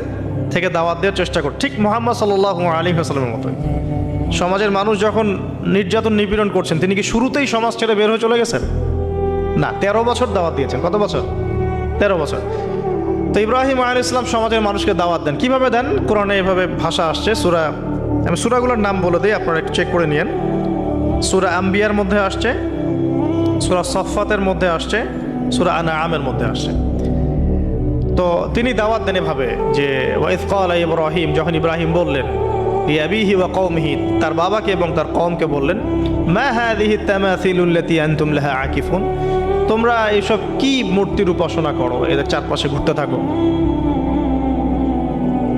থেকে দাওয়াত দেওয়ার চেষ্টা করেন, ঠিক মুহাম্মদ সাল্লাল্লাহু আলাইহি ওয়াসাল্লামের মতোই। সমাজের মানুষ যখন নির্যাতন নিপীড়ন করছেন, তিনি কি শুরুতেই সমাজ ছেড়ে বের হয়ে চলে গেছেন? না, 13 বছর দাওয়াত দিয়েছেন। কত বছর? 13 বছর। তো ইব্রাহিম আলাইহিস সালাম সমাজের মানুষকে দাওয়াত দেন। কিভাবে দেন? কোরআনে এভাবে ভাষা আসছে। আমি সূরাগুলোর নাম বলে দিই, আপনারা একটু চেক করে নিয়েন। সূরা আম্বিয়ার মধ্যে আসছে, সূরা সফফাতের মধ্যে আসছে, সূরা আনআমের মধ্যে আসছে। তো তিনি দাওয়াত দেন এভাবে যে ওয়াইজ ক্বালা ইব্রাহিম, যখন ইব্রাহিম বললেন লিআবিহি ওয়া কওমিহি, তার বাবাকে এবং তার কওমকে বললেন, মা হাযিহি তামাসিলুল্লাতী আনতুম লাহা আকিফুন, তোমরা এইসব কি মূর্তির উপাসনা করো, এদের চারপাশে ঘুরতে থাকো,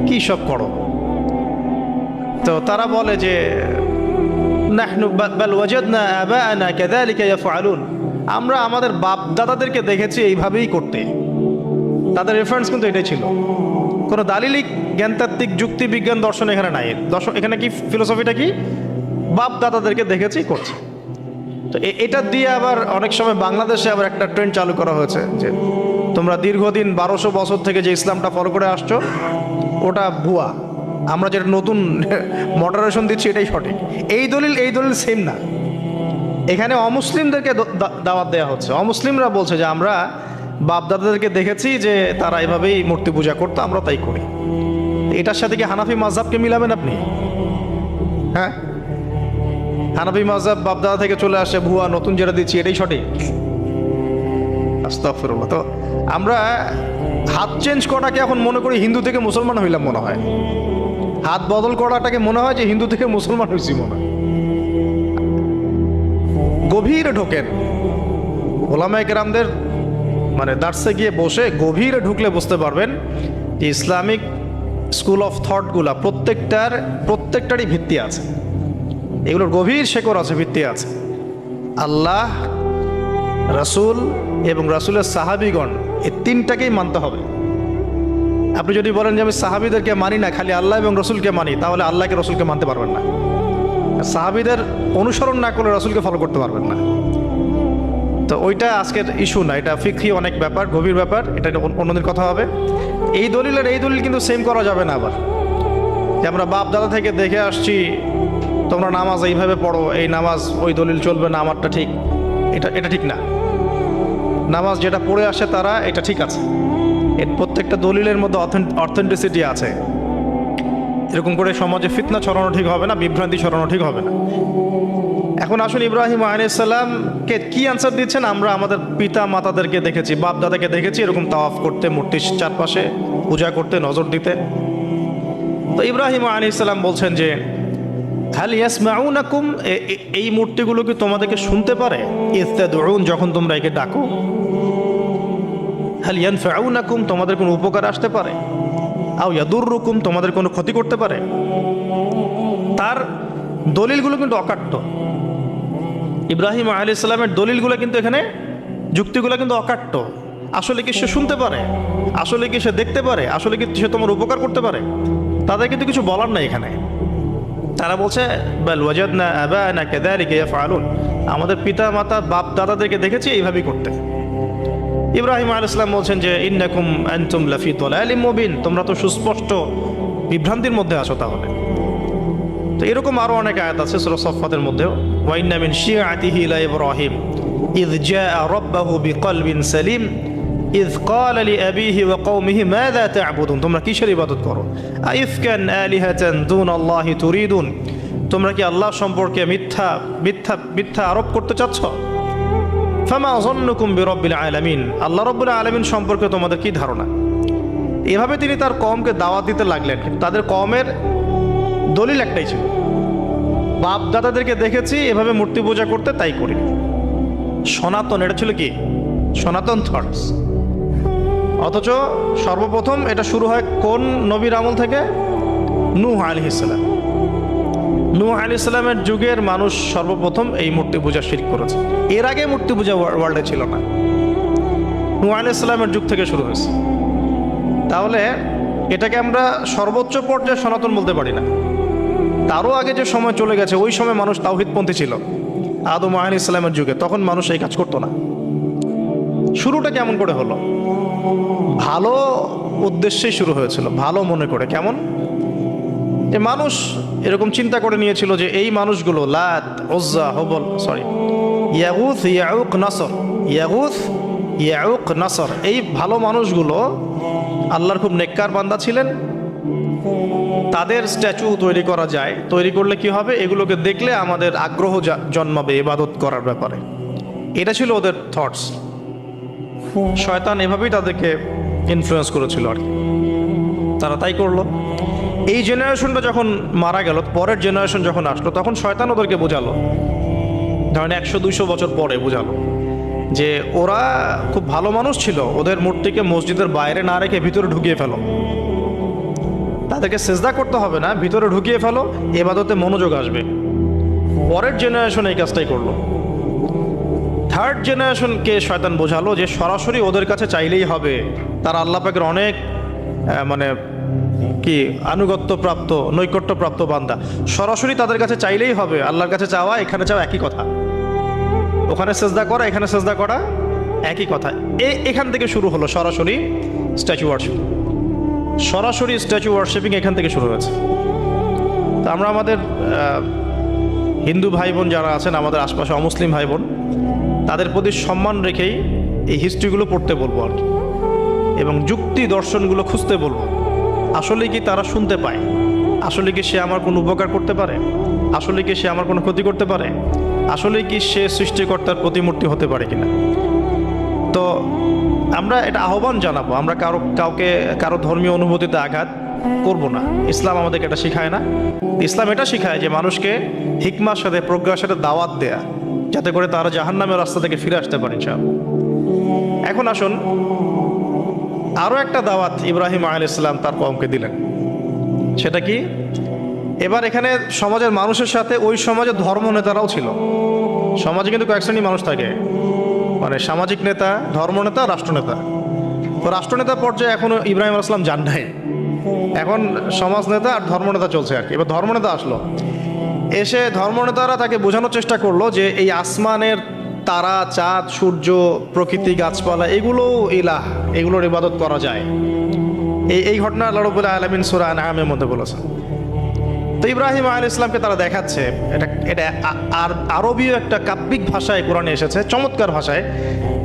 কি সব করো? তো তারা বলে যে নাহনু বাল ওয়াজাদনা আবাআনা কাযালিকা ইয়াফআলুন, আমরা আমাদের বাপ দাদাদেরকে দেখেছি এইভাবেই করতে। তাদের রেফারেন্স কিন্তু এটাই ছিল, কোনো দালিলিক জ্ঞানতাত্ত্বিক যুক্তি বিজ্ঞান দর্শন এখানে নাই। এখানে কি ফিলোসফিটা কি? বাপ দাদাদেরকে দেখেছি করছে। তো এটা দিয়ে আবার অনেক সময় বাংলাদেশে আবার একটা ট্রেন্ড চালু করা হয়েছে যে তোমরা দীর্ঘদিন 1200 বছর থেকে যে ইসলামটা ফলো করে আসছো ওটা ভুয়া, আমরা যেটা নতুন মডারেশন দিচ্ছি এটাই সঠিক। এই দলিল সেম না। এখানে অমুসলিমদেরকে দাওয়াত দেওয়া হচ্ছে। অমুসলিমরা বলছে যে আমরা বাপদাদাদেরকে দেখেছি যে তারা এভাবেই মূর্তি পূজা করতো, আমরা তাই করি। এটার সাথে কি হানাফি মাযহাবকে মিলাবেন আপনি? হ্যাঁ, হানাফি মাযহাব বাপদাদা থেকে চলে আসে, ভুয়া, নতুন যেটা দিচ্ছি এটাই সঠিক। আস্তাগফিরুল্লাহ। তো আমরা হাত চেঞ্জ করাটাকে এখন মনে করি হিন্দু থেকে মুসলমান হইলাম মনে হয়। হাত বদল করাটাকে মনে হয় যে হিন্দু থেকে মুসলমান হয়েছি মনে হয়। গভীরে ঢোকেন, ওলামায়ে কেরামদের মানে দার্সে গিয়ে বসে গভীরে ঢুকলে বুঝতে পারবেন যে ইসলামিক স্কুল অফ থটগুলা প্রত্যেকটারই ভিত্তি আছে, এগুলোর গভীর শেকড় আছে, ভিত্তি আছে। আল্লাহ, রাসূল এবং রাসূলের সাহাবীগণ, এই তিনটাকেই মানতে হবে। আপনি যদি বলেন যে আমি সাহাবীদেরকে মানি না, খালি আল্লাহ এবং রসুলকে মানি, তাহলে আল্লাহকে রসুলকে মানতে পারবেন না। সাহাবীদের অনুসরণ না করলে রসুলকে ফলো করতে পারবেন না। তো ওইটা আজকের ইস্যু না, এটা ফিকহি অনেক ব্যাপার, গভীর ব্যাপার, এটা অন্যদিন কথা হবে। এই দলিল কিন্তু সেম করা যাবে না। আবার যে আমরা বাপ দাদা থেকে দেখে আসছি, তোমরা নামাজ এইভাবে পড়ো, এই নামাজ ওই দলিল চলবে না, আমারটা ঠিক, এটা ঠিক না। নামাজ যেটা পড়ে আসে তারা, এটা ঠিক আছে, এর প্রত্যেকটা দলিলের মধ্যে অথেন্টিসিটি আছে। এরকম করে সমাজে ফিতনা ছড়ানো ঠিক হবে না, বিভ্রান্তি ছড়ানো ঠিক হবে না। এখন আসুন, ইব্রাহিম আলাইহিস সালামকে কি আনসার দিচ্ছেন? আমরা আমাদের পিতা মাতাদেরকে দেখেছি, বাপ দাদাকে দেখেছি এরকম তাওয়াফ করতে, মূর্তির চারপাশে পূজা করতে, নজর দিতে। তো ইব্রাহিম আলাইহিস সালাম বলছেন যে হাল ইয়াসমাউনাকুম, এই মূর্তিগুলো কি তোমাদেরকে শুনতে পারে? ইস্তাদউন, যখন তোমরা একে ডাকো। হাল ইয়ানফাউনাকুম, তোমাদের কোনো উপকার আসতে পারে? আও ইয়াদুররুকুম, তোমাদের কোনো ক্ষতি করতে পারে? তার দলিলগুলো কিন্তু অকাট্য। ইব্রাহিম আলাইহিস সালামের দলিলগুলো কিন্তু এখানে, যুক্তিগুলো কিন্তু অকাট্য। আসলে কি সে শুনতে পারে? আসলে কি সে দেখতে পারে? আসলে কি সে তোমার উপকার করতে পারে? তাদের কিন্তু কিছু বলার নাই এখানে। তারা বলছে বাল ওয়াজাদনা আবানা কাযালিকা ইয়াফআলুন, আমাদের পিতা মাতা বাপ দাদাদেরকে দেখেছি এইভাবেই করতে। ইব্রাহিম আলাইহিস সালাম বলছেন যে ইন্নাকুম আনতুম লাফি দালালিম মুবিন, তোমরা তো সুস্পষ্ট বিভ্রান্তির মধ্যে আছো। তাহলে তো এরকম আরো অনেক আয়াত আছে সূরা সাফফাতের মধ্যেও, ওয়া ইন্না মিন শিআতিহি লা ইব্রাহিম ইয জাআ রাব্বাহু বিকলবিন সালিম ইয ক্বালা লিআবিহি ওয়া কওমিহি মাযা তা'বুদুন, তোমরা কিসের ইবাদত করো? আইফকান আলিহাতান দুনাল্লাহি তুরিদুন, তোমরা কি আল্লাহ সম্পর্কে মিথ্যা আরোপ করতে চাচ্ছ? ফামা যন্নুকুম বিরাব্বিল আলামিন, আল্লাহ রাব্বুল আলামিন সম্পর্কে তোমাদের কি ধারণা? এভাবে তিনি তার কওমকে দাওয়াত দিতে লাগলেন। কিন্তু তাদের কওমের দলিল একটাই ছিল, বাপ দাদাদেরকে দেখেছি এভাবে মূর্তি পূজা করতে, তাই করি। সনাতন, এটা ছিল কি? সনাতন থটস। অথচ সর্বপ্রথম এটা শুরু হয় কোন নবীর আমল থেকে? নূহ আলাইহিস সালাম। নূহ আলাইহিস সালামের যুগের মানুষ সর্বপ্রথম এই মূর্তি পূজা শিরক করেছে। এর আগে মূর্তি পূজা ওয়ার্ল্ডে ছিল না, নূহ আলাইহিস সালামের যুগ থেকে শুরু হয়েছে। তাহলে এটাকে আমরা সর্বোচ্চ পর্যায়ে সনাতন বলতে পারি না। তারও আগে যে সময় চলে গেছে, ওই সময় মানুষ তাওহীদপন্থী ছিল। আদম আলাইহিস সালামের যুগে তখন মানুষ এই কাজ করতো না। শুরুটা কেমন করে হলো? ভালো উদ্দেশ্যেই শুরু হয়েছিল, ভালো মনে করে। কেমন? যে মানুষ এরকম চিন্তা করে নিয়েছিল যে এই মানুষগুলো লাত, উজ্জা, হুবল, ইয়াগুথ, ইয়াউক, নাসর, ইয়াগুথ, ইয়াউক, নাসর, এই ভালো মানুষগুলো আল্লাহর খুব নেককার বান্দা ছিলেন। তাদের স্ট্যাচু তৈরি করা যায়, তৈরি করলে কি হবে? এগুলোকে দেখলে আমাদের আগ্রহ জন্মাবে ইবাদত করার ব্যাপারে। এটা ছিল ওদের থটস। শয়তান এভাবেই তাদেরকে ইনফ্লুয়েন্স করেছিল আর কি। তারা তাই করলো। এই জেনারেশনটা যখন মারা গেল, পরের জেনারেশন যখন আসলো, তখন শয়তান ওদেরকে বোঝালো, ধরেন 100-200 বছর পরে বোঝালো যে ওরা খুব ভালো মানুষ ছিল, ওদের মূর্তিকে মসজিদের বাইরে না রেখে ভিতরে ঢুকিয়ে ফেলো। তাদেরকে সেজদা করতে হবে না, ভিতরে ঢুকিয়ে ফেলো, ইবাদতে মনোযোগ আসবে। পরের জেনারেশন এই কাজটাই করলো। থার্ড জেনারেশনকে শয়তান বোঝালো যে সরাসরি ওদের কাছে চাইলেই হবে, তারা আল্লাহ পাকের অনেক মানে কি আনুগত্য প্রাপ্ত, নৈকট্য প্রাপ্ত বান্দা, সরাসরি তাদের কাছে চাইলেই হবে। আল্লাহর কাছে চাওয়া, এখানে চাওয়া একই কথা, ওখানে সেজদা করা, এখানে সেজদা করা একই কথা। এখান থেকে শুরু হলো সরাসরি স্ট্যাচু ওয়ার্শিপ। সরাসরি স্ট্যাচু ওয়ার্শিপিং এখান থেকে শুরু হয়েছে। তা আমরা আমাদের হিন্দু ভাই বোন যারা আছেন, আমাদের আশপাশে অমুসলিম ভাই বোন, তাদের প্রতি সম্মান রেখেই এই হিস্ট্রিগুলো পড়তে বলবো আর কি, এবং যুক্তি দর্শনগুলো খুঁজতে বলবো। আসলে কি তারা শুনতে পায়? আসলে কি সে আমার কোনো উপকার করতে পারে? আসলে কি সে আমার কোনো ক্ষতি করতে পারে? আসলে কি সে সৃষ্টিকর্তার প্রতিমূর্তি হতে পারে কিনা? তো আমরা এটা আহ্বান জানাবো, আমরা কারো ধর্মীয় অনুভূতিতে আঘাত করব না। ইসলাম আমাদেরকে এটা শেখায় না। ইসলাম এটা শেখায় যে মানুষকে হিকমার সাথে, প্রজ্ঞার সাথে দাওয়াত দেয়া, যাতে করে তারা জাহান্নামের রাস্তা থেকে ফিরে আসতে পারে ইনশাআল্লাহ। এখন আসুন, আরও একটা দাওয়াত ইব্রাহিম আলাইহিস সালাম তার কওমকে দিলেন। সেটা কি? এবার এখানে সমাজের মানুষের সাথে ওই সমাজের ধর্ম নেতারাও ছিল। সমাজে কিন্তু কয়েক শ্রেণীর মানুষ থাকে, মানে সামাজিক নেতা, ধর্মনেতা, রাষ্ট্রনেতা। তো রাষ্ট্রনেতা পর্যায়ে এখনো ইব্রাহিম আলাইহিস সালাম যান নাই, এখন সমাজ নেতা আর ধর্মনেতা চলছে আর কি। এবার ধর্মনেতা আসলো, এসে ধর্মনেতারা তাকে বোঝানোর চেষ্টা করলো যে এই আসমানের তারা, চাঁদ, সূর্য, প্রকৃতি, গাছপালা, এগুলো ইলাহ, এগুলোর ইবাদত করা যায়। এই ঘটনা আল্লাহ রাব্বুল আলামিন সূরা আনআমের মধ্যে বলেছেন। তো ইব্রাহিম আলাইহিস সালামকে তারা দেখাচ্ছে, এটা আরবীয় একটা কাব্যিক ভাষায় কোরআনে এসেছে, চমৎকার ভাষায়,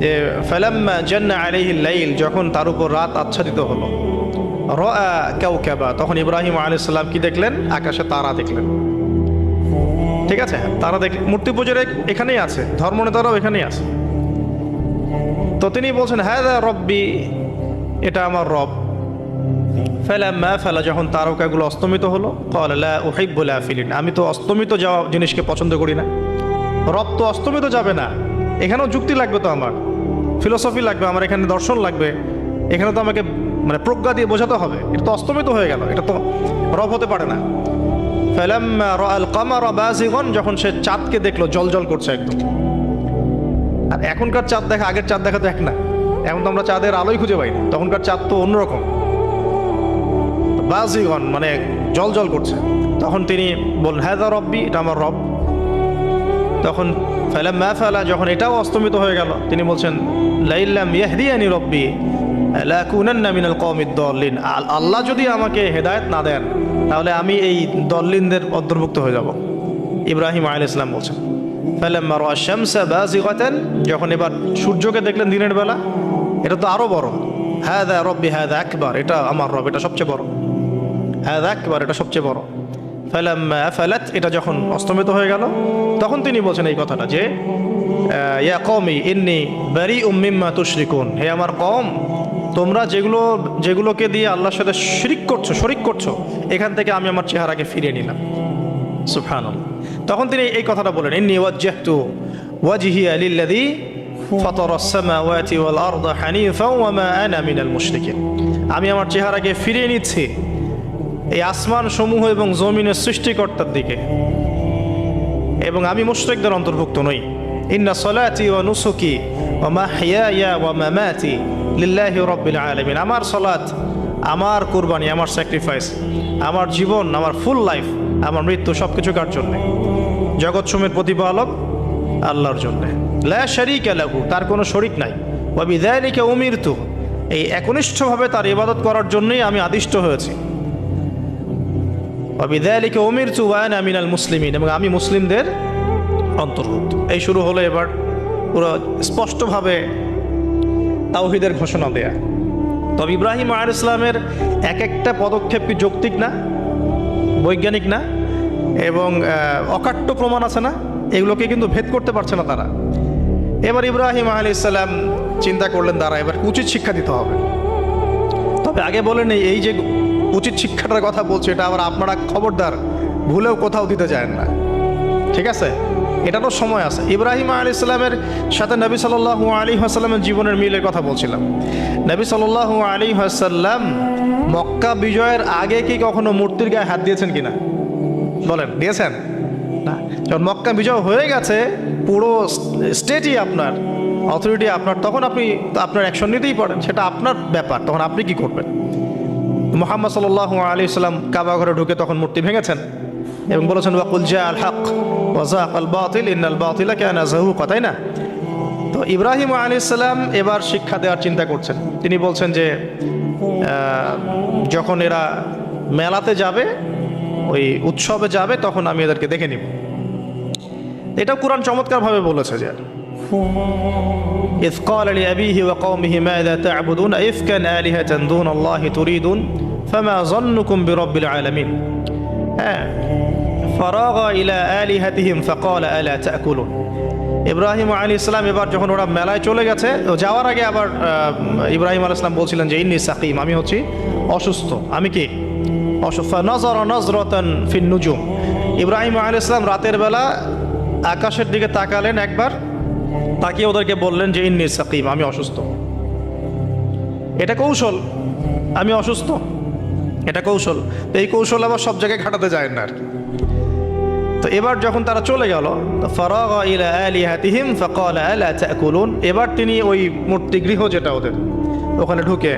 যে ফালাম্মা জান্না আলাইহিল লাইল, যখন তার উপর রাত আচ্ছাদিত হলো, রাআ কাওকাবা, তখন ইব্রাহিম আলাইহিস সালাম কি দেখলেন? আকাশে তারা দেখলেন। ঠিক আছে, তারা দেখ, মূর্তি পূজার এখানেই আছে, ধর্মনেতারাও এখানেই আছে। তো তিনি বলছেন হাযা রব্বি, এটা আমার রব। ফালাম্মা ফালা, যখন তারকাগুলো অস্তমিত হলো, ক্বালা লা উহিব্বুল আফিলিন, আমি তো অস্তমিত যাওয়া জিনিসকে পছন্দ করি না। রব তো অস্তমিত যাবে না, এখানেও যুক্তি লাগবে, তো আমার ফিলোসফি লাগবে, আমার এখানে দর্শন লাগবে, এখানে তো আমাকে মানে প্রজ্ঞা দিয়ে বোঝাতে হবে। এটা তো অস্তমিত হয়ে গেল, এটা তো রব হতে পারে না। ফালাম্মা রাআল কামারা বাযিগান, যখন সে চাঁদকে দেখলো জলজল করছে একদম। আর এখনকার চাঁদ দেখা আগের চাঁদ দেখা তো এক না, এখন তো আমরা চাঁদের আলোই খুঁজে পাই না, তখনকার চাঁদ তো অন্যরকম। বাযিগান মানে জলজল করছে। তখন তিনি বললেন হাযা রব্বি, এটা আমার রব। তখন ফালাম্মা ফালা, যখন এটাও অস্তমিত হয়ে গেল, তিনি বলছেন লাইল্লাম ইয়াহদিয়ানি রব্বি লাকুনান্না মিনাল কওমিদ দাল্লিন, আল্লাহ যদি আমাকে হেদায়েত না দেন তাহলে আমি এই দল্লিনদের অন্তর্ভুক্ত হয়ে যাব। ইব্রাহিম আলাইহিস সালাম বলছেন ফালাম্মা রাআ শামসা বাযিগাতান, যখন এবার সূর্যকে দেখলেন দিনের বেলা, এটা তো আরো বড়। হাযা রব্বি হাযা আকবার, এটা আমার রব, এটা সবচেয়ে বড়। হাযা আকবার, এটা সবচেয়ে বড়। ফালাম্মা আফালাত, এটা যখন অস্তমিত হয়ে গেল, তখন তিনি বলছেন এই কথাটা যে ইয়া কওমি ইন্নী বারিউম মিম্মা তুশরিকুন, হে আমার কওম, তোমরা যেগুলোকে দিয়ে আল্লাহর সাথে শরিক করছো, এখান থেকে আমি আমার চেহারাকে ফিরিয়ে নিলাম। সুবহানাল্লাহ। তখন তিনি এই কথাটা বলেন ইন্নী ওয়াজ্জাহতু ওয়াজহিয়া লিল্লাযী ফাতারাস সামাওয়াতি ওয়াল আরদা হানিফাও ওয়া মা আনা মিনাল মুশরিকিন, আমি আমার চেহারাকে ফিরিয়ে নিচ্ছি এই আসমান সমূহ এবং জমিনের সৃষ্টিকর্তার দিকে, এবং আমি মুশরিকদের অন্তর্ভুক্ত নই। ইন্না সলাতি ওয়া নুসুকি ওয়া মাহইয়ায়া ওয়া মামাতি লিল্লাহি রাব্বিল আলামিন, আমার সালাত, আমার কুরবানি, আমার স্যাক্রিফাইস, আমার জীবন, আমার ফুল লাইফ, আমার মৃত্যু, সবকিছু কার জন্য? জগৎসমূহের প্রতিপালক আল্লাহর জন্য। লা শারীকা লাহু, তার কোনো শরীক নাই। ওয়া বিযালিকা উমিরতু, এই একনিষ্ঠভাবে তার ইবাদত করার জন্যই আমি আদিষ্ট হয়েছি। ওয়া বিযালিকা উমিরতু ওয়া আনা মিনাল মুসলিমিন, এবং আমি মুসলিমদের অন্তর্ভুক্ত। এই শুরু হলো এবার পুরো স্পষ্টভাবে তাওহীদের ঘোষণা দেয়া। তবে ইব্রাহিম আলাইহিস সালামের এক একটা পদক্ষেপ কি যৌক্তিক না, বৈজ্ঞানিক না, এবং অকাট্য প্রমাণ আছে না, এগুলোকে কিন্তু ভেদ করতে পারছে না তারা। এবার ইব্রাহিম আলাইহিস সালাম চিন্তা করলেন তারা এবার উচিত শিক্ষা দিতে হবে। তবে আগে বলেন এই যে উচিত শিক্ষাটার কথা বলছে, এটা আবার আপনারা খবরদার ভুলেও কোথাও দিতে যায় না, ঠিক আছে? এটারও সময় আছে। ইব্রাহিম আলাইহিস সালামের সাথে নবী সাল্লাল্লাহু আলাইহি ওয়াসাল্লামের জীবনের মিলের কথা বলছিলাম। নবী সাল্লাল্লাহু আলাইহি ওয়াসাল্লাম মক্কা বিজয়ের আগে কি কখনো মূর্তির গায়ে হাত দিয়েছেন কিনা বলেন? দিয়েছেন না। যখন মক্কা বিজয় হয়ে গেছে, পুরো স্টেটই আপনার, অথরিটি আপনার, তখন আপনি আপনার অ্যাকশন নিতেই পারেন, সেটা আপনার ব্যাপার, তখন আপনি কি করবেন? মুহাম্মদ সাল্লাল্লাহু আলাইহি ওয়াসাল্লাম কাবা ঘরে ঢুকে তখন মূর্তি ভেঙেছেন এবং বলেছেন ওয়াকুল জাআল হক ওয়া যাকাল বাতিল ইন্নাল বাতিলা কানা যাহুকা, তাই না? তো ইব্রাহিম আলাইহিস সালাম এবার শিক্ষা দেওয়ার চিন্তা করছেন। তিনি বলছেন যে যখন এরা মেলাতে যাবে, ওই উৎসবে যাবে, তখন আমি এদেরকে দেখে নিব। এটাও কোরআন চমৎকারভাবে বলেছে যে إذ قال لأبيه وقومه ماذا تعبدون أئفكا آلهة دون الله تريدون فما ظنكم برب العالمين فراغ إلى آلهتهم فقال ألا تأكلون। ইব্রাহিম আলাইহিস সালাম এবার যখন ওরা মেলায় চলে গেছে, যাওয়ার আগে আবার ইব্রাহিম আলাইহিস সালাম বলছিলেন যে ইন্নী সাকিম, আমি হচ্ছি অসুস্থ। আমি কি অসুস্থ? নাযারা নাযরাতান ফিন নুজুম, ইব্রাহিম আলাইহিস সালাম রাতের বেলা আকাশের দিকে তাকালেন একবার, তাকিয়ে ওদেরকে বললেন যে ইন্নী সাকিম, আমি অসুস্থ। এটা কৌশল, আমি অসুস্থ, এটা কৌশল। তো এই কৌশল আবার সব জায়গায় খাটাতে যায় না আর কি। তো এবার যখন তারা চলে গেল, ফারাগা ইলা আলিহাতিহিম ফাকালা আলা তাকুলুন, এবার তিনি ওই মূর্তিগৃহ যেটা ওদের, ওখানে ঢুকে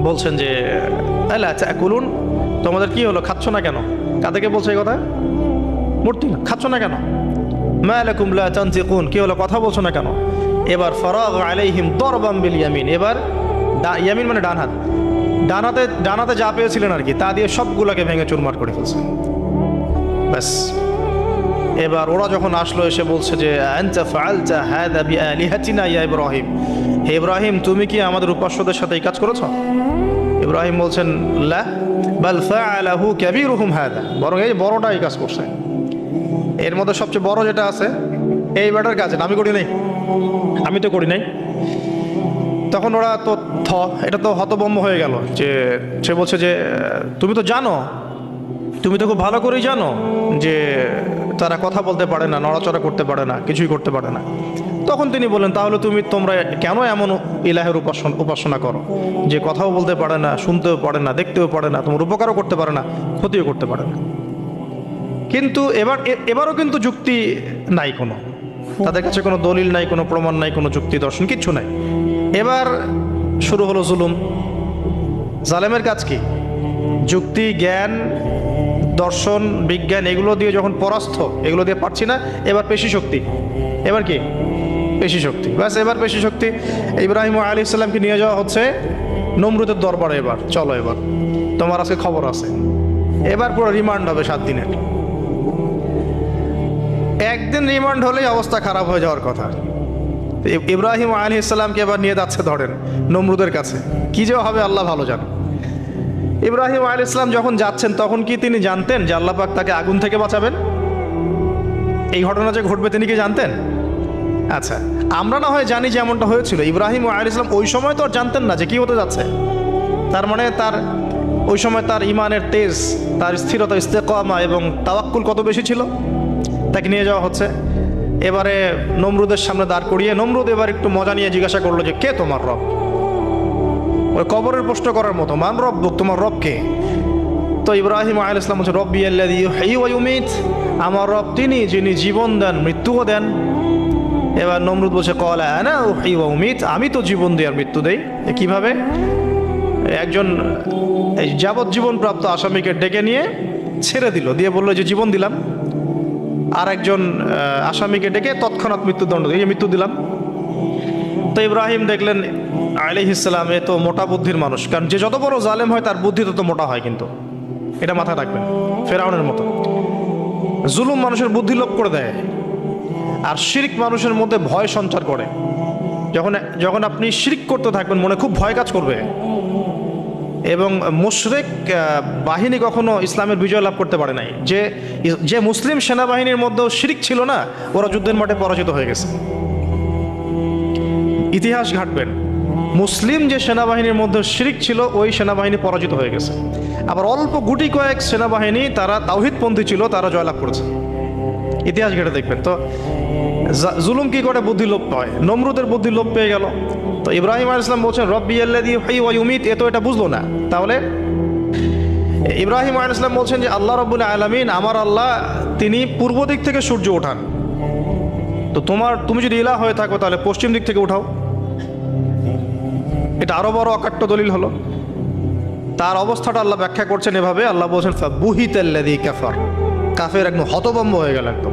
বলছেন যে আলা তাকুলুন, তোমাদের কি হলো, খাচ্ছ না কেন? কাদেরকে বলছে এই কথা? মূর্তি, খাচ্ছ না কেন? মা লাকুম লা তানতিকুন, কি হলো, কথা বলছো না কেন? এবার ফারাগা আলাইহিম দরবাম বিল ইয়ামিন, এবার ইয়ামিন মানে ডান হাত, ডানাতে যা পেয়েছিলেন আর কি, তা দিয়ে সবগুলোকে ভেঙে চুরমার করে ফেলছে। ব্যাস, এবার ওরা যখন আসলো এসে বলছে যে আনতা ফাআলতা হাযা বিআলিহাতিনা ইয়া ইব্রাহিম, হে ইব্রাহিম তুমি কি আমাদের উপাস্যদের সাথে এই কাজ করেছো? ইব্রাহিম বলছেন লা বাল ফাআলাহু কাবীরুহুম হাযা, বরং এই বড়টা এই কাজ করছে, এর মধ্যে সবচেয়ে বড় যেটা আছে এই ব্যাটার কাজ, আমি করি নাই, আমি তো করি নাই। তখন ওরা তো এটা তো হতভম্ব হয়ে গেল, যে সে বলছে যে তুমি তো জানো, তুমি তো খুব ভালো করেই জানো যে তারা কথা বলতে পারে না, নড়াচড়া করতে পারে না, কিছুই করতে পারে না। তখন তিনি বললেন তাহলে তোমরা কেন এমন ইলাহের উপাসনা করো যে কথাও বলতে পারে না, শুনতেও পারে না, দেখতেও পারে না, তোমার উপকারও করতে পারে না, ক্ষতিও করতে পারে না। কিন্তু এবারও কিন্তু যুক্তি নাই, কোনো তাদের কাছে কোনো দলিল নাই, কোনো প্রমাণ নাই, কোনো যুক্তি দর্শন কিচ্ছু নাই। এবার শুরু হলো জুলুম। জালেমের কাজ কি? যুক্তি, জ্ঞান, দর্শন, বিজ্ঞান এগুলো দিয়ে যখন পরাস্ত, এগুলো দিয়ে পারছি না, এবার পেশি শক্তি। এবার কি? পেশি শক্তি। ব্যাস, এবার পেশি শক্তি। ইব্রাহিম আলাইহিস সালামকে নিয়ে যাওয়া হচ্ছে নমরুদের দরবারে। এবার চলো, এবার তোমার আজকে খবর আছে। এবার পুরো রিমান্ড হবে 7 দিনের। একদিন রিমান্ড হলেই অবস্থা খারাপ হয়ে যাওয়ার কথা। ইব্রাহিম আলাইহিস সালামকে এবার নিয়ে যাচ্ছে ধরেন নমরুদের কাছে। কি যে হবে আল্লাহ ভালো জানে। ইব্রাহিম আলাইহিস সালাম যখন যাচ্ছেন তখন কি তিনি জানতেন যে আল্লাহ পাক তাকে আগুন থেকে বাঁচাবেন? এই ঘটনা যে ঘটবে তিনি কি জানতেন? আচ্ছা, আমরা না হয় জানি যে এমনটা হয়েছিল। ইব্রাহিম আলাইহিস সালাম ওই সময় তো আর জানতেন না যে কি হতে যাচ্ছে। তার মানে তার ওই সময় তার ইমানের তেজ, তার স্থিরতা, ইস্তেকামা এবং তাওয়াক্কুল কত বেশি ছিল। তাকে নিয়ে যাওয়া হচ্ছে। এবারে নমরুদের সামনে দাঁড় করিয়ে নমরুদ এবার একটু মজা নিয়ে জিজ্ঞাসা করলো যে কে তোমার রব? ওই কবরের প্রশ্ন করার মতো, মান রব্বুক, তোমার রব কে? তো ইব্রাহিম আলাইহিস সালাম বলছে রব্বি আল্লাযী ইউহয়ী ওয়া ইউমীত, আমার রব তিনি যিনি জীবন দেন মৃত্যুও দেন। এবার নমরুদ বলছে ক্বালা আনা উহয়ী ওয়া উমীত, আমি তো জীবন দিই আর মৃত্যু দেই। কিভাবে? একজন যাবজ্জীবন প্রাপ্ত আসামিকে ডেকে নিয়ে ছেড়ে দিল, দিয়ে বললো যে জীবন দিলাম। আর একজন আসামিকে ডেকে তৎক্ষণাৎ মৃত্যুদণ্ড দিয়ে মৃত্যু দিলাম। তো ইব্রাহিম দেখলেন আলাইহিস সালাম এ তো মোটা বুদ্ধির মানুষ, কারণ যে যত বড় জালেম হয় তার বুদ্ধি তত মোটা হয়, কিন্তু এটা মাথায় রাখবেন। ফেরাউনের মতো জুলুম মানুষের বুদ্ধি লোপ করে দেয়, আর শিরক মানুষের মধ্যে ভয় সঞ্চার করে। যখন আপনি শিরক করতে থাকবেন মনে খুব ভয় কাজ করবে। এবং মুশরিক বাহিনী কখনো ইসলামের বিজয় লাভ করতে পারে নাই। যে মুসলিম সেনাবাহিনীর মধ্যেও শিরক ছিল না, ওরা যুদ্ধের মাঠে পরাজিত হয়ে গেছে। ইতিহাস ঘাটবেন, মুসলিম যে সেনাবাহিনীর মধ্যে শিরক ছিল ওই সেনাবাহিনী পরাজিত হয়ে গেছে। আবার অল্প গুটি কয়েক সেনাবাহিনী তারা তাওহীদপন্থী ছিল, তারা জয়লাভ করেছে। ইতিহাস ঘেটে দেখবেন। তো জুলুম কি করে? বুদ্ধি লোপ পায়। নমরুদের বুদ্ধি লোপ পেয়ে গেল। তো ইব্রাহিম আলাইহিস সালাম বলছেন রব্বি আল্লাযী ইউহয়ী ওয়া ইউমীত, এ তো এটা বুঝলো না। তাহলে ইব্রাহিম আলাইহিস সালাম বলছেন যে আল্লাহ রাব্বুল আলামিন, আমার আল্লাহ তিনি পূর্ব দিক থেকে সূর্য ওঠান। তো তুমি যদি ইলাহ হয়ে থাকো তাহলে পশ্চিম দিক থেকে উঠাও। এটা আরো বড় অকাট্য দলিল হলো। তার অবস্থাটা আল্লাহ ব্যাখ্যা করছেন এভাবে। আল্লাহ বলছেন ফাবুহিতাল্লাযী কাফার, কাফের একদম হতভম্ব হয়ে গেল। একদম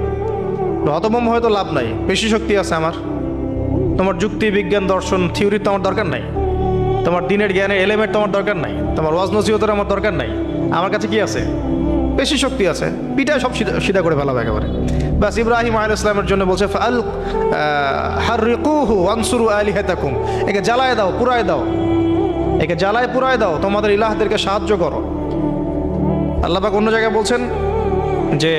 হতভম্ব হয়ে তো লাভ নাই, পেশি শক্তি আছে আমার। তোমার যুক্তি, বিজ্ঞান, দর্শন, থিওরি তো আমার দরকার নাই। তোমার দিনের জ্ঞানের এলিমেন্ট তোমার দরকার নাই। তোমার ওয়াজ নসিহতের আমার দরকার নাই। আমার কাছে কি আছে? পেশি শক্তি আছে। পিঠায় সব সিধা করে ফেলাবে একেবারে। বাস, ইব্রাহিম আলাইহিস সালামের জন্য বলছে ফাল হাররিকুহু ওয়ানসুরু আলিহাতাকুম, একে জ্বালায় দাও, পুরায় দাও, একে জ্বালায় পুরায় দাও, তোমাদের ইলাহদেরকে সাহায্য করো। আল্লাহ পাক অন্য জায়গায় বলছেন যে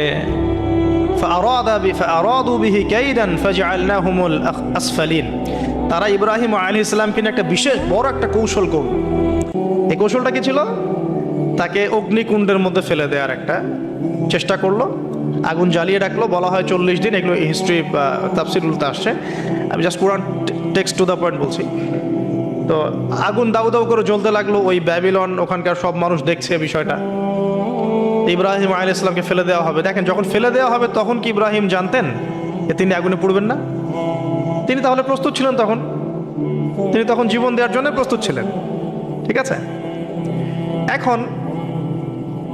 ফাআরাদু বিহি কাইদান ফাজআলনাহুমুল আসফালিন, তারা ইব্রাহিম আলাইহিস সালামকে নিয়ে একটা বিশেষ বড় একটা কৌশল করল। এই কৌশলটা কি ছিল? তাকে অগ্নিকুণ্ডের মধ্যে ফেলে দেওয়ার একটা চেষ্টা করলো। আগুন জ্বালিয়ে রাখলো, বলা হয় 40 দিন। এগুলো হিস্ট্রি তাফসিরুলতে আসছে, আমি just Quran text to the point বলছি। তো আগুন দাউ দাউ করে জ্বলতে লাগলো, ওই ব্যাবিলন, ওখানকার সব মানুষ দেখছে বিষয়টা। ইব্রাহিম আলাইহিস সালামকে ফেলে দেওয়া হবে। দেখেন, যখন ফেলে দেওয়া হবে তখন কি ইব্রাহিম জানতেন যে তিনি আগুনে পুড়বেন না? তিনি তাহলে প্রস্তুত ছিলেন, তিনি তখন জীবন দেওয়ার জন্য প্রস্তুত ছিলেন। ঠিক আছে, এখন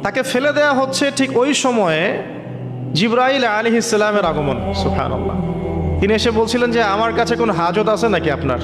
তাকে ফেলে দেওয়া হচ্ছে, ঠিক ওই সময়ে জিবরাইল আলাইহিস সালামের আগমন। সুবহানাল্লাহ। তিনি এসে বলছিলেন যে আমার কাছে কোনো হাজত আছে নাকি আপনার?